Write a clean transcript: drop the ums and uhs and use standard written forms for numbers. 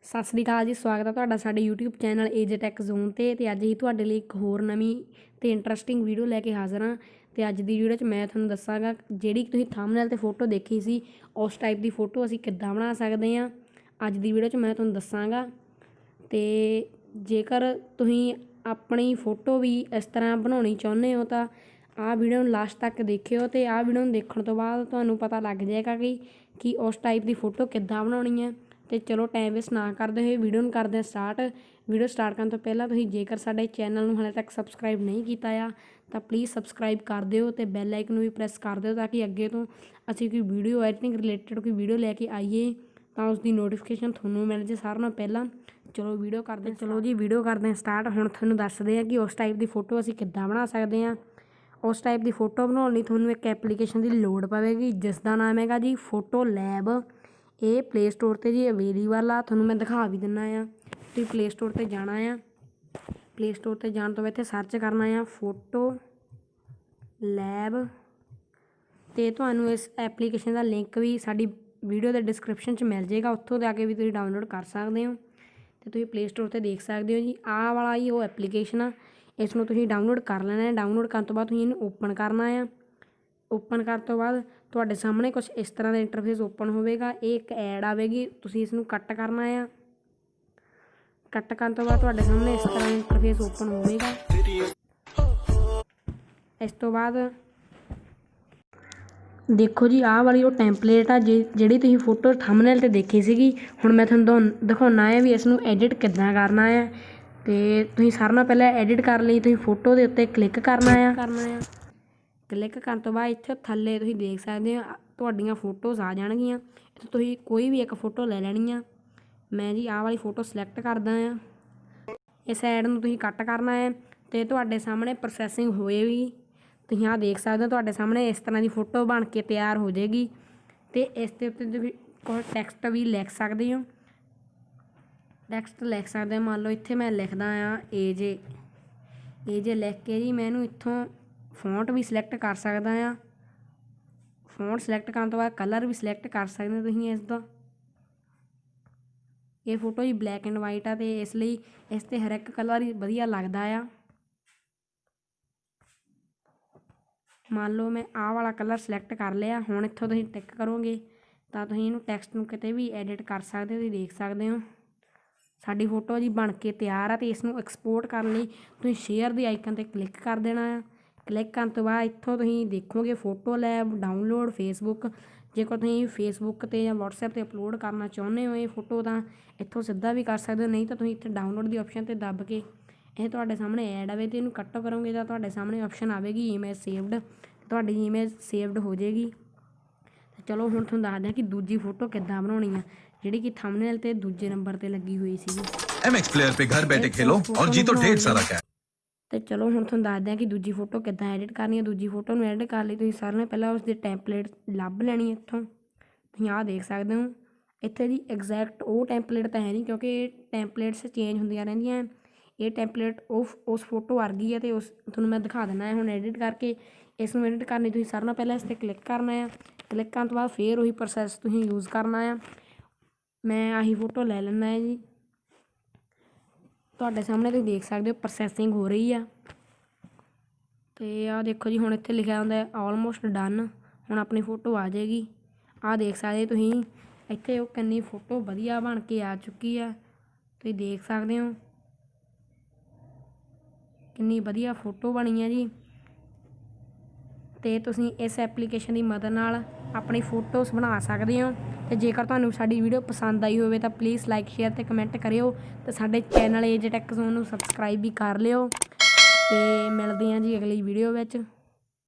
ਸਤਿ ਸ਼੍ਰੀ ਅਕਾਲ ਜੀ। ਸਵਾਗਤ ਹੈ ਤੁਹਾਡਾ ਸਾਡੇ YouTube channel Age Tech Zone 'ਤੇ ਅੱਜ ਹੀ ਤੁਹਾਡੇ ਲਈ ਇੱਕ ਹੋਰ ਨਵੀਂ ਅਤੇ ਇੰਟਰਸਟਿੰਗ ਵੀਡੀਓ ਲੈ ਕੇ ਹਾਜ਼ਰ ਹਾਂ। ਅਤੇ ਅੱਜ ਦੀ ਵੀਡੀਓ 'ਚ ਮੈਂ ਤੁਹਾਨੂੰ ਦੱਸਾਂਗਾ ਜਿਹੜੀ ਤੁਸੀਂ ਥੰਬਨੇਲ 'ਤੇ ਫੋਟੋ ਦੇਖੀ ਸੀ ਉਸ ਟਾਈਪ ਦੀ ਫੋਟੋ ਅਸੀਂ ਕਿੱਦਾਂ ਬਣਾ ਸਕਦੇ ਹਾਂ। ਅੱਜ ਦੀ ਵੀਡੀਓ 'ਚ ਮੈਂ ਤੁਹਾਨੂੰ ਦੱਸਾਂਗਾ। ਅਤੇ ਜੇਕਰ ਤੁਸੀਂ ਆਪਣੀ ਫੋਟੋ ਵੀ ਇਸ ਤਰ੍ਹਾਂ ਬਣਾਉਣੀ ਚਾਹੁੰਦੇ ਹੋ ਤਾਂ ਆਹ ਵੀਡੀਓ ਨੂੰ ਲਾਸਟ ਤੱਕ ਦੇਖਿਓ। ਅਤੇ ਆਹ ਵੀਡੀਓ ਨੂੰ ਦੇਖਣ ਤੋਂ ਬਾਅਦ ਤੁਹਾਨੂੰ ਪਤਾ ਲੱਗ ਜਾਏਗਾ ਕਿ ਉਸ ਟਾਈਪ ਦੀ ਫੋਟੋ ਕਿੱਦਾਂ ਬਣਾਉਣੀ ਹੈ। ਅਤੇ ਚਲੋ ਟਾਈਮ ਵੇਸਟ ਨਾ ਕਰਦੇ ਹੋਏ ਵੀਡੀਓ ਨੂੰ ਕਰਦੇ ਹਾਂ ਸਟਾਰਟ। ਵੀਡੀਓ ਸਟਾਰਟ ਕਰਨ ਤੋਂ ਪਹਿਲਾਂ ਤੁਸੀਂ ਜੇਕਰ ਸਾਡੇ ਚੈਨਲ ਨੂੰ ਹਾਲੇ ਤੱਕ ਸਬਸਕ੍ਰਾਈਬ ਨਹੀਂ ਕੀਤਾ ਆ ਤਾਂ ਪਲੀਜ਼ ਸਬਸਕ੍ਰਾਈਬ ਕਰ ਦਿਓ ਅਤੇ ਬੈਲ ਆਈਕਨ ਨੂੰ ਵੀ ਪ੍ਰੈਸ ਕਰ ਦਿਓ ਤਾਂ ਕਿ ਅੱਗੇ ਤੋਂ ਅਸੀਂ ਕੋਈ ਵੀਡੀਓ ਐਡੀਟਿੰਗ ਰਿਲੇਟਡ ਕੋਈ ਵੀਡੀਓ ਲੈ ਕੇ ਆਈਏ ਤਾਂ ਉਸ ਦੀ ਨੋਟੀਫਿਕੇਸ਼ਨ ਤੁਹਾਨੂੰ ਮਿਲ ਜੇ ਸਾਰਿਆਂ ਨਾਲੋਂ ਪਹਿਲਾਂ। ਚਲੋ ਵੀਡੀਓ ਕਰਦੇ ਵੀਡੀਓ ਕਰਦੇ ਹਾਂ ਸਟਾਰਟ। ਹੁਣ ਤੁਹਾਨੂੰ ਦੱਸਦੇ ਹਾਂ ਕਿ ਉਸ ਟਾਈਪ ਦੀ ਫੋਟੋ ਅਸੀਂ ਕਿੱਦਾਂ ਬਣਾ ਸਕਦੇ ਹਾਂ। ਉਸ ਟਾਈਪ ਦੀ ਫੋਟੋ ਬਣਾਉਣ ਲਈ ਤੁਹਾਨੂੰ ਇੱਕ ਐਪਲੀਕੇਸ਼ਨ ਦੀ ਲੋੜ ਪਵੇਗੀ ਜਿਸ ਦਾ ਨਾਮ ਹੈਗਾ ਜੀ ਫੋਟੋ ਲੈਬ। ਇਹ ਪਲੇ ਸਟੋਰ 'ਤੇ ਜੀ ਅਵੇਲੇਬਲ ਆ, ਤੁਹਾਨੂੰ ਮੈਂ ਦਿਖਾ ਵੀ ਦਿੰਦਾ ਆ। ਤੁਸੀਂ ਪਲੇ ਸਟੋਰ 'ਤੇ ਜਾਣਾ ਆ। ਪਲੇ ਸਟੋਰ 'ਤੇ ਜਾਣ ਤੋਂ ਬਾਅਦ ਇੱਥੇ ਸਰਚ ਕਰਨਾ ਆ ਫੋਟੋ ਲੈਬ ਅਤੇ ਤੁਹਾਨੂੰ ਇਸ ਐਪਲੀਕੇਸ਼ਨ ਦਾ ਲਿੰਕ ਵੀ ਸਾਡੀ ਵੀਡੀਓ ਦੇ ਡਿਸਕ੍ਰਿਪਸ਼ਨ 'ਚ ਮਿਲ ਜਾਏਗਾ, ਉੱਥੋਂ ਜਾ ਕੇ ਵੀ ਤੁਸੀਂ ਡਾਊਨਲੋਡ ਕਰ ਸਕਦੇ ਹੋ। ਅਤੇ ਤੁਸੀਂ ਪਲੇ ਸਟੋਰ 'ਤੇ ਦੇਖ ਸਕਦੇ ਹੋ ਜੀ ਆਹ ਵਾਲਾ ਹੀ ਉਹ ਐਪਲੀਕੇਸ਼ਨ ਆ। ਇਸ ਨੂੰ ਤੁਸੀਂ ਡਾਊਨਲੋਡ ਕਰ ਲੈਣਾ ਹੈ। ਡਾਊਨਲੋਡ ਕਰਨ ਤੋਂ ਬਾਅਦ ਤੁਸੀਂ ਇਹਨੂੰ ਓਪਨ ਕਰਨਾ ਆ। ਓਪਨ ਕਰਨ ਤੋਂ ਬਾਅਦ ਤੁਹਾਡੇ ਸਾਹਮਣੇ ਕੁਛ ਇਸ ਤਰ੍ਹਾਂ ਦਾ ਇੰਟਰਫੇਸ ਓਪਨ ਹੋਵੇਗਾ। ਇਹ ਇੱਕ ਐਡ ਆਵੇਗੀ, ਤੁਸੀਂ ਇਸ ਨੂੰ ਕੱਟ ਕਰਨਾ ਆ। ਕੱਟ ਕਰਨ ਤੋਂ ਬਾਅਦ ਤੁਹਾਡੇ ਸਾਹਮਣੇ ਇਸ ਤਰ੍ਹਾਂ ਦਾ ਇੰਟਰਫੇਸ ਓਪਨ ਹੋਵੇਗਾ। ਇਸ ਤੋਂ ਬਾਅਦ ਦੇਖੋ ਜੀ ਆਹ ਵਾਲੀ ਉਹ ਟੈਂਪਲੇਟ ਆ ਜਿਹੜੀ ਤੁਸੀਂ ਫੋਟੋ ਥੰਬਨੇਲ 'ਤੇ ਦੇਖੀ ਸੀਗੀ। ਹੁਣ ਮੈਂ ਤੁਹਾਨੂੰ ਦਿਖਾਉਣਾ ਹੈ ਵੀ ਇਸ ਨੂੰ ਐਡਿਟ ਕਿੱਦਾਂ ਕਰਨਾ ਹੈ। ਅਤੇ ਤੁਸੀਂ ਸਾਰਿਆਂ ਨਾਲੋਂ ਪਹਿਲਾਂ ਐਡਿਟ ਕਰਨ ਲਈ ਤੁਸੀਂ ਫੋਟੋ ਦੇ ਉੱਤੇ ਕਲਿੱਕ ਕਰਨਾ ਆ। ਕਲਿੱਕ ਕਰਨ ਤੋਂ ਬਾਅਦ ਇੱਥੇ ਥੱਲੇ ਤੁਸੀਂ ਦੇਖ ਸਕਦੇ ਹੋ ਤੁਹਾਡੀਆਂ ਫੋਟੋਜ਼ ਆ ਜਾਣਗੀਆਂ। ਇੱਥੇ ਤੁਸੀਂ ਕੋਈ ਵੀ ਇੱਕ ਫੋਟੋ ਲੈ ਲੈਣੀ ਆ। ਮੈਂ ਜੀ ਆਹ ਵਾਲੀ ਫੋਟੋ ਸਿਲੈਕਟ ਕਰਦਾ ਆ। ਇਸ ਐਡ ਨੂੰ ਤੁਸੀਂ ਕੱਟ ਕਰਨਾ ਹੈ ਅਤੇ ਤੁਹਾਡੇ ਸਾਹਮਣੇ ਪ੍ਰੋਸੈਸਿੰਗ ਹੋਏਗੀ। ਤੁਸੀਂ ਆਹ ਦੇਖ ਸਕਦੇ ਹੋ ਤੁਹਾਡੇ ਸਾਹਮਣੇ ਇਸ ਤਰ੍ਹਾਂ ਦੀ ਫੋਟੋ ਬਣ ਕੇ ਤਿਆਰ ਹੋ ਜਾਏਗੀ। ਅਤੇ ਇਸ ਦੇ ਉੱਤੇ ਤੁਸੀਂ ਕੋਈ ਟੈਕਸਟ ਵੀ ਲਿਖ ਸਕਦੇ ਹੋ। ਟੈਕਸਟ ਲਿਖ ਸਕਦੇ ਹੋ, ਮੰਨ ਲਓ ਇੱਥੇ ਮੈਂ ਲਿਖਦਾ ਆ ਏਜੇ ਲਿਖ ਕੇ ਜੀ ਮੈਂ ਇਹਨੂੰ ਇੱਥੋਂ ਫੌਂਟ ਵੀ ਸਿਲੈਕਟ ਕਰ ਸਕਦਾ ਆ। ਫੌਂਟ ਸਿਲੈਕਟ ਕਰਨ ਤੋਂ ਬਾਅਦ ਕਲਰ ਵੀ ਸਿਲੈਕਟ ਕਰ ਸਕਦੇ ਹੋ ਤੁਸੀਂ ਇਸ ਦਾ। ਇਹ ਫੋਟੋ ਜੀ ਬਲੈਕ ਐਂਡ ਵਾਈਟ ਆ ਅਤੇ ਇਸ ਲਈ ਇਸ 'ਤੇ ਹਰ ਇੱਕ ਕਲਰ ਹੀ ਵਧੀਆ ਲੱਗਦਾ ਆ। ਮੰਨ ਲਓ ਮੈਂ ਆਹ ਵਾਲਾ ਕਲਰ ਸਿਲੈਕਟ ਕਰ ਲਿਆ। ਹੁਣ ਇੱਥੋਂ ਤੁਸੀਂ ਟਿਕ ਕਰੋਗੇ ਤਾਂ ਤੁਸੀਂ ਇਹਨੂੰ ਟੈਕਸਟ ਨੂੰ ਕਿਤੇ ਵੀ ਐਡਿਟ ਕਰ ਸਕਦੇ ਹੋ। ਤੁਸੀਂ ਦੇਖ ਸਕਦੇ ਹੋ ਸਾਡੀ ਫੋਟੋ ਜੀ ਬਣ ਕੇ ਤਿਆਰ ਆ। ਅਤੇ ਇਸ ਨੂੰ ਐਕਸਪੋਰਟ ਕਰਨ ਲਈ ਤੁਸੀਂ ਸ਼ੇਅਰ ਦੀ ਆਈਕਨ 'ਤੇ ਕਲਿੱਕ ਕਰ ਦੇਣਾ ਆ। ਕਲਿੱਕ ਕਰਨ ਤੋਂ ਬਾਅਦ ਇੱਥੋਂ ਤੁਸੀਂ ਦੇਖੋਗੇ ਫੋਟੋ ਲੈਬ ਡਾਊਨਲੋਡ ਫੇਸਬੁੱਕ। ਜੇਕਰ ਤੁਸੀਂ ਫੇਸਬੁੱਕ 'ਤੇ ਜਾਂ ਵਟਸਐਪ 'ਤੇ ਅਪਲੋਡ ਕਰਨਾ ਚਾਹੁੰਦੇ ਹੋ ਇਹ ਫੋਟੋ ਤਾਂ ਇੱਥੋਂ ਸਿੱਧਾ ਵੀ ਕਰ ਸਕਦੇ ਹੋ, ਨਹੀਂ ਤਾਂ ਤੁਸੀਂ ਇੱਥੇ ਡਾਊਨਲੋਡ ਦੀ ਆਪਸ਼ਨ 'ਤੇ ਦੱਬ ਕੇ ਇਹ ਤੁਹਾਡੇ ਸਾਹਮਣੇ ਐਡ ਆਵੇ ਅਤੇ ਇਹਨੂੰ ਕੱਟ ਕਰੋਗੇ ਤਾਂ ਤੁਹਾਡੇ ਸਾਹਮਣੇ ਆਪਸ਼ਨ ਆਵੇਗੀ ਇਮੇਜ ਸੇਵਡ। ਤੁਹਾਡੀ ਇਮੇਜ ਸੇਵਡ ਹੋ ਜਾਏਗੀ। ਅਤੇ ਚਲੋ ਹੁਣ ਤੁਹਾਨੂੰ ਦੱਸਦੇ ਹਾਂ ਕਿ ਦੂਜੀ ਫੋਟੋ ਕਿੱਦਾਂ ਬਣਾਉਣੀ ਆ ਜਿਹੜੀ ਕਿ ਥੰਬਨੇਲ 'ਤੇ ਦੂਜੇ ਨੰਬਰ 'ਤੇ ਲੱਗੀ ਹੋਈ ਸੀਗੀ। ਅਤੇ ਚਲੋ ਹੁਣ ਤੁਹਾਨੂੰ ਦੱਸਦੇ ਹਾਂ ਕਿ ਦੂਜੀ ਫੋਟੋ ਕਿੱਦਾਂ ਐਡਿਟ ਕਰਨੀ ਹੈ। ਦੂਜੀ ਫੋਟੋ ਨੂੰ ਐਡਿਟ ਕਰਨ ਲਈ ਤੁਸੀਂ ਸਾਰਿਆਂ ਨਾਲੋਂ ਪਹਿਲਾਂ ਉਸਦੀ ਟੈਂਪਲੇਟ ਲੱਭ ਲੈਣੀ ਹੈ। ਇੱਥੋਂ ਤੁਸੀਂ ਆਹ ਦੇਖ ਸਕਦੇ ਹੋ ਇੱਥੇ ਜੀ ਐਗਜ਼ੈਕਟ ਉਹ ਟੈਂਪਲੇਟ ਤਾਂ ਹੈ ਨਹੀਂ ਕਿਉਂਕਿ ਇਹ ਟੈਂਪਲੇਟਸ ਚੇਂਜ ਹੁੰਦੀਆਂ ਰਹਿੰਦੀਆਂ। ਇਹ ਟੈਂਪਲੇਟ ਉਸ ਫੋਟੋ ਵਰਗੀ ਹੈ ਅਤੇ ਤੁਹਾਨੂੰ ਮੈਂ ਦਿਖਾ ਦਿੰਦਾ ਹੈ ਹੁਣ ਐਡਿਟ ਕਰਕੇ। ਇਸ ਨੂੰ ਐਡਿਟ ਕਰਨ ਲਈ ਤੁਸੀਂ ਸਾਰਿਆਂ ਨਾਲੋਂ ਪਹਿਲਾਂ ਇਸ 'ਤੇ ਕਲਿੱਕ ਕਰਨਾ ਆ। ਕਲਿੱਕ ਕਰਨ ਤੋਂ ਬਾਅਦ ਫਿਰ ਉਹੀ ਪ੍ਰੋਸੈਸ ਤੁਸੀਂ ਯੂਜ਼ ਕਰਨਾ ਆ। ਮੈਂ ਆਹੀ ਫੋਟੋ ਲੈ ਲੈਂਦਾ ਹੈ ਜੀ। ਤੁਹਾਡੇ ਸਾਹਮਣੇ ਤੁਸੀਂ ਦੇਖ ਸਕਦੇ ਹੋ ਪ੍ਰੋਸੈਸਿੰਗ ਹੋ ਰਹੀ ਆ। ਅਤੇ ਆਹ ਦੇਖੋ ਜੀ ਹੁਣ ਇੱਥੇ ਲਿਖਿਆ ਹੁੰਦਾ ਆਲਮੋਸਟ ਡਨ। ਹੁਣ ਆਪਣੀ ਫੋਟੋ ਆ ਜਾਏਗੀ। ਆਹ ਦੇਖ ਸਕਦੇ ਤੁਸੀਂ ਇੱਥੇ ਉਹ ਕਿੰਨੀ ਫੋਟੋ ਵਧੀਆ ਬਣ ਕੇ ਆ ਚੁੱਕੀ ਆ। ਤੁਸੀਂ ਦੇਖ ਸਕਦੇ ਹੋ ਕਿੰਨੀ ਵਧੀਆ ਫੋਟੋ ਬਣੀ ਆ ਜੀ। ਅਤੇ ਤੁਸੀਂ ਇਸ ਐਪਲੀਕੇਸ਼ਨ ਦੀ ਮਦਦ ਨਾਲ ਆਪਣੀ ਫੋਟੋਸ ਬਣਾ ਸਕਦੇ ਹੋ। ਅਤੇ ਜੇਕਰ ਤੁਹਾਨੂੰ ਸਾਡੀ ਵੀਡੀਓ ਪਸੰਦ ਆਈ ਹੋਵੇ ਤਾਂ ਪਲੀਜ਼ ਲਾਈਕ ਸ਼ੇਅਰ ਅਤੇ ਕਮੈਂਟ ਕਰਿਓ। ਅਤੇ ਸਾਡੇ ਚੈਨਲ ਏਜ ਟੈਕ ਜ਼ੋਨ ਨੂੰ ਸਬਸਕ੍ਰਾਈਬ ਵੀ ਕਰ ਲਿਓ। ਅਤੇ ਮਿਲਦੇ ਹਾਂ ਜੀ ਅਗਲੀ ਵੀਡੀਓ ਵਿੱਚ।